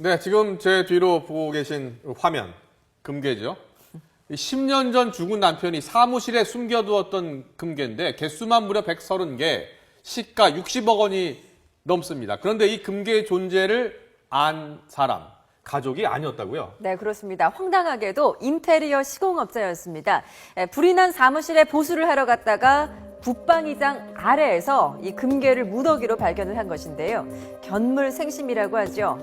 네, 지금 제 뒤로 보고 계신 화면, 금괴죠. 10년 전 죽은 남편이 사무실에 숨겨두었던 금괴인데 개수만 무려 130개, 시가 60억 원이 넘습니다. 그런데 이 금괴의 존재를 안 사람, 가족이 아니었다고요? 네, 그렇습니다. 황당하게도 인테리어 시공업자였습니다. 불이 난 사무실에 보수를 하러 갔다가 붙박이장 아래에서 이 금괴를 무더기로 발견을 한 것인데요. 견물생심이라고 하죠.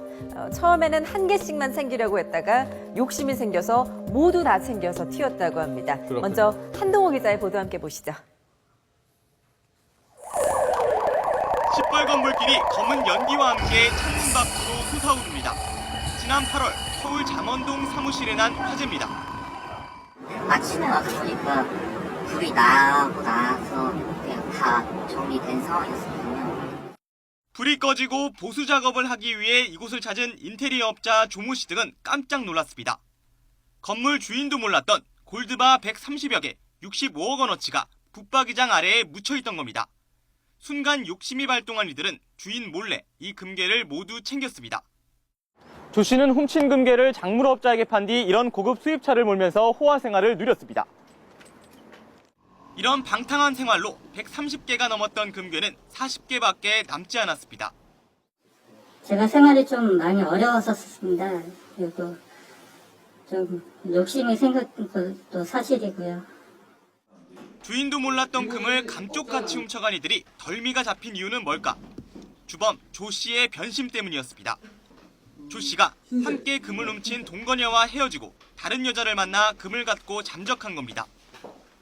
처음에는 한 개씩만 챙기려고 했다가 욕심이 생겨서 모두 다 챙겨서 튀었다고 합니다. 그렇군요. 먼저 한동호 기자의 보도 함께 보시죠. 시뻘건 물길이 검은 연기와 함께 창문 밖으로 솟아오릅니다. 지난 8월 서울 잠원동 사무실에 난 화재입니다. 아침에 와서 보니까 불이 나고 나서 그냥 다 정리된 상황이었거든요. 불이 꺼지고 보수 작업을 하기 위해 이곳을 찾은 인테리어업자 조모 씨 등은 깜짝 놀랐습니다. 건물 주인도 몰랐던 골드바 130여 개, 65억 원어치가 붙박이장 아래에 묻혀있던 겁니다. 순간 욕심이 발동한 이들은 주인 몰래 이 금괴를 모두 챙겼습니다. 조 씨는 훔친 금괴를 작물업자에게 판 뒤 이런 고급 수입차를 몰면서 호화 생활을 누렸습니다. 이런 방탕한 생활로 130개가 넘었던 금괴는 40개밖에 남지 않았습니다. 제가 생활이 좀 많이 어려웠었습니다. 그리고 좀 욕심이 생겼던 것도 사실이고요. 주인도 몰랐던 금을 감쪽같이 훔쳐간 이들이 덜미가 잡힌 이유는 뭘까? 주범 조 씨의 변심 때문이었습니다. 조 씨가 함께 금을 훔친 동거녀와 헤어지고 다른 여자를 만나 금을 갖고 잠적한 겁니다.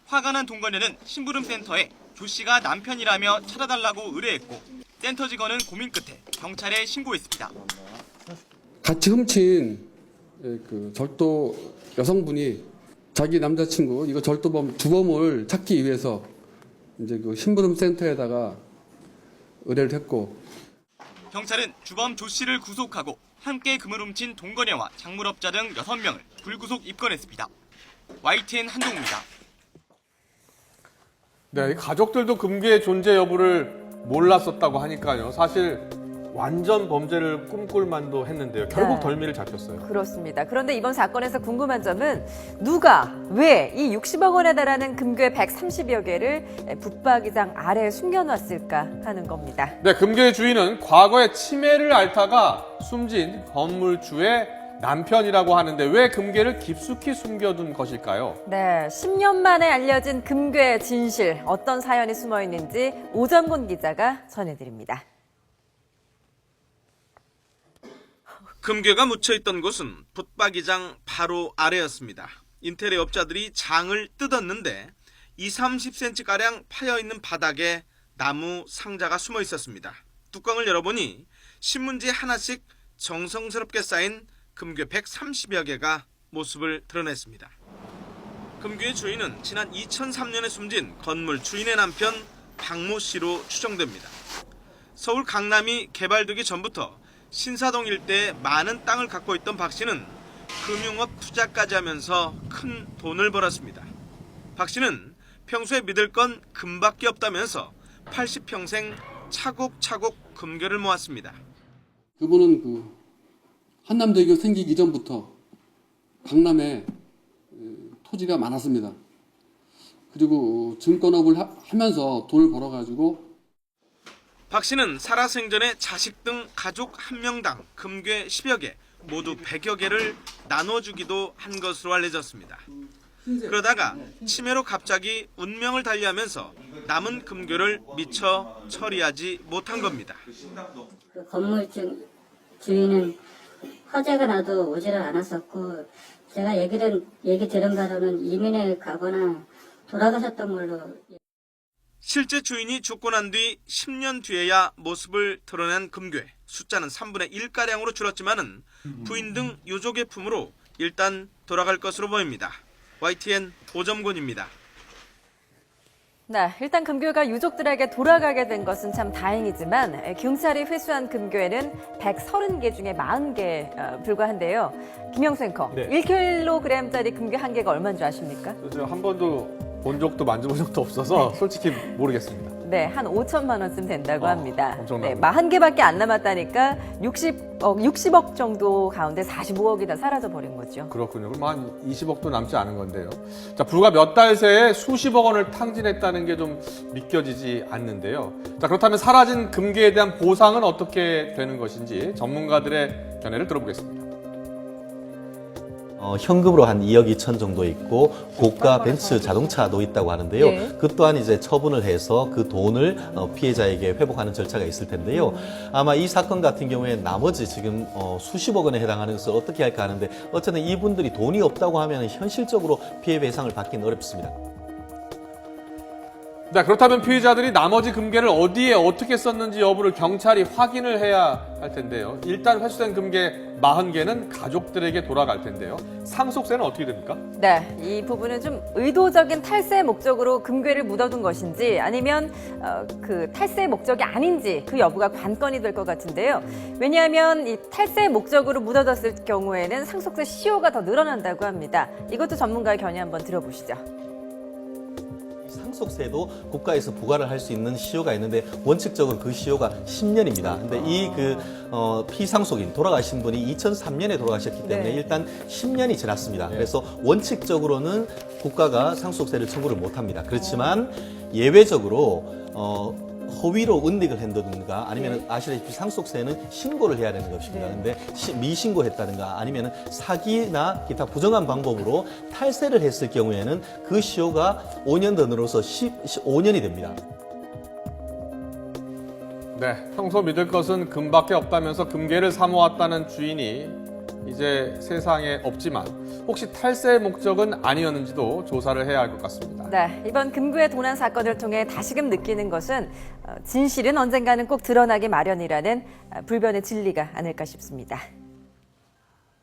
화가 난 동거녀는 심부름센터에 조 씨가 남편이라며 찾아달라고 의뢰했고 센터 직원은 고민 끝에 경찰에 신고했습니다. 같이 훔친 그 절도 여성분이 자기 남자친구 이거 절도범 주범을 찾기 위해서 이제 그 심부름 센터에다가 의뢰를 했고 경찰은 주범 조 씨를 구속하고 함께 금을 훔친 동거녀와 작물업자 등 6명을 불구속 입건했습니다. YTN 한동우입니다. 네, 이 가족들도 금괴의 존재 여부를 몰랐었다고 하니까요. 사실 완전 범죄를 꿈꿀 만도 했는데요. 결국 네. 덜미를 잡혔어요. 그렇습니다. 그런데 이번 사건에서 궁금한 점은 누가 왜 이 60억 원에 달하는 금괴 130여 개를 붙박이장 아래에 숨겨놨을까 하는 겁니다. 네, 금괴의 주인은 과거에 치매를 앓다가 숨진 건물주의 남편이라고 하는데 왜 금괴를 깊숙이 숨겨둔 것일까요? 네, 10년 만에 알려진 금괴의 진실, 어떤 사연이 숨어 있는지 오정곤 기자가 전해드립니다. 금괴가 묻혀있던 곳은 붙박이장 바로 아래였습니다. 인테리어 업자들이 장을 뜯었는데 20-30cm가량 파여있는 바닥에 나무 상자가 숨어 있었습니다. 뚜껑을 열어보니 신문지에 하나씩 정성스럽게 쌓인 금괴 130여 개가 모습을 드러냈습니다. 금괴의 주인은 지난 2003년에 숨진 건물 주인의 남편 박모 씨로 추정됩니다. 서울 강남이 개발되기 전부터 신사동 일대에 많은 땅을 갖고 있던 박 씨는 금융업 투자까지 하면서 큰 돈을 벌었습니다. 박 씨는 평소에 믿을 건 금밖에 없다면서 80평생 차곡차곡 금괴를 모았습니다. 그분은 그 한남대교 생기기 전부터 강남에 토지가 많았습니다. 그리고 증권업을 하면서 돈을 벌어가지고 박 씨는 살아생전에 자식 등 가족 한 명당 금괴 10여 개, 모두 100여 개를 나눠주기도 한 것으로 알려졌습니다. 그러다가 치매로 갑자기 운명을 달리하면서 남은 금괴를 미처 처리하지 못한 겁니다. 그 건물 주인은 화재가 나도 오지를 않았었고 제가 얘기 들은 바로는 이민에 가거나 돌아가셨던 걸로. 실제 주인이 죽고 난 뒤 10년 뒤에야 모습을 드러낸 금괴. 숫자는 3분의 1가량으로 줄었지만은 부인 등 유족의 품으로 일단 돌아갈 것으로 보입니다. YTN 오정곤입니다. 네, 일단 금괴가 유족들에게 돌아가게 된 것은 참 다행이지만 경찰이 회수한 금괴는 130개 중에 40개에 불과한데요. 김영수 앵커, 네. 1kg짜리 금괴 한 개가 얼마인 줄 아십니까? 한 번도 본 적도 만져본 적도 없어서 솔직히 모르겠습니다. 네, 한 5천만 원쯤 된다고 합니다. 엄청나네. 네, 41개밖에 안 남았다니까 60억 정도 가운데 45억이 다 사라져 버린 거죠. 그렇군요. 그럼 한 20억도 남지 않은 건데요. 자, 불과 몇 달 새에 수십억 원을 탕진했다는 게 좀 믿겨지지 않는데요. 자, 그렇다면 사라진 금괴에 대한 보상은 어떻게 되는 것인지 전문가들의 견해를 들어보겠습니다. 현금으로 한 2억 2천 정도 있고 고가 벤츠 자동차도 있다고 하는데요. 네. 그 또한 이제 처분을 해서 그 돈을 피해자에게 회복하는 절차가 있을 텐데요. 아마 이 사건 같은 경우에 나머지 지금 수십억 원에 해당하는 것을 어떻게 할까 하는데 어쨌든 이분들이 돈이 없다고 하면 현실적으로 피해 배상을 받기는 어렵습니다. 자, 그렇다면 피해자들이 나머지 금괴를 어디에 어떻게 썼는지 여부를 경찰이 확인을 해야 할 텐데요. 일단 회수된 금괴 40개는 가족들에게 돌아갈 텐데요. 상속세는 어떻게 됩니까? 네, 이 부분은 좀 의도적인 탈세 목적으로 금괴를 묻어둔 것인지 아니면 그 탈세 목적이 아닌지 그 여부가 관건이 될 것 같은데요. 왜냐하면 이 탈세 목적으로 묻어뒀을 경우에는 상속세 시효가 더 늘어난다고 합니다. 이것도 전문가의 견해 한번 들어보시죠. 상속세도 국가에서 부과를 할 수 있는 시효가 있는데 원칙적으로 그 시효가 10년입니다. 근데 이 피상속인 돌아가신 분이 2003년에 돌아가셨기 때문에 네. 일단 10년이 지났습니다. 그래서 원칙적으로는 국가가 상속세를 청구를 못 합니다. 그렇지만 예외적으로 허위로 은닉을 한다든가 아니면 아시다시피 상속세는 신고를 해야 되는 것입니다. 근데 미신고했다든가 아니면 사기나 기타 부정한 방법으로 탈세를 했을 경우에는 그 시효가 5년 더 늘어서 15년이 됩니다. 네, 평소 믿을 것은 금밖에 없다면서 금괴를 사모았다는 주인이 이제 세상에 없지만 혹시 탈세의 목적은 아니었는지도 조사를 해야 할 것 같습니다. 네, 이번 금괴 도난 사건을 통해 다시금 느끼는 것은 진실은 언젠가는 꼭 드러나기 마련이라는 불변의 진리가 아닐까 싶습니다.